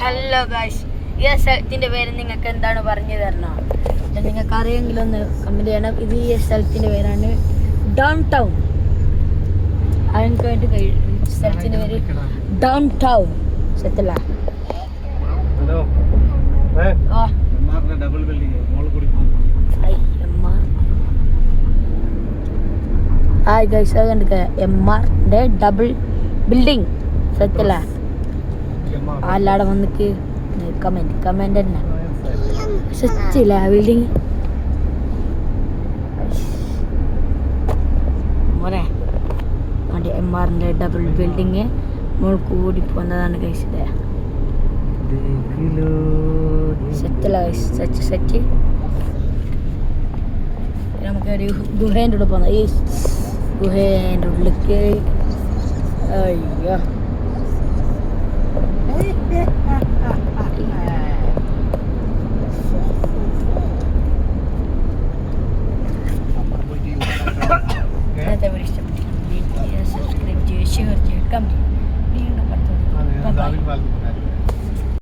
Hello guys, ഈ സ്ഥലത്തിൻ്റെ പേര് നിങ്ങൾക്ക് എന്താണ് പറഞ്ഞു തരണോ? നിങ്ങൾക്ക് അറിയെങ്കിലും ഒന്ന് കമൻറ്റ് ചെയ്യണം. ഇത് ഈ സ്ഥലത്തിൻ്റെ പേരാണ് ഡൗൺ ടൗൺ. അതിനൊക്കെ വേണ്ടി സ്ഥലത്തിൻ്റെ പേര് ഡൗൺ ടൗൺ. സത്യല്ല ഹായ് ഗൈസ്, അത് കണ്ടിക്ക MRന്റെ ഡബിൾ ബിൽഡിംഗ്. സത്യല്ല ആലാടെ വന്നിക്ക് കമന്റ് തന്നെ സച്ചില്ല ബിൽഡിങ് മോനെ. മറ്റേ MRന്റെ ഡബിൾ ബിൽഡിങ് മോൾ കൂടി പോകുന്നതാണ് ഗൈസ്. ഇത് സെറ്റല്ല ഗൈസ്, സെറ്റ്. നമുക്കൊരു ഗുഹേൻ്റെ ഉള്ളിൽ പോകുന്ന ഈ ഗുഹേൻ്റെ ഉള്ളിലേക്ക്. അയ്യോ സബ്സ്ക്രൈബ് ചെയ്യുക, ഷെയർ ചെയ്യുക, കമന്റ് ചെയ്യുക.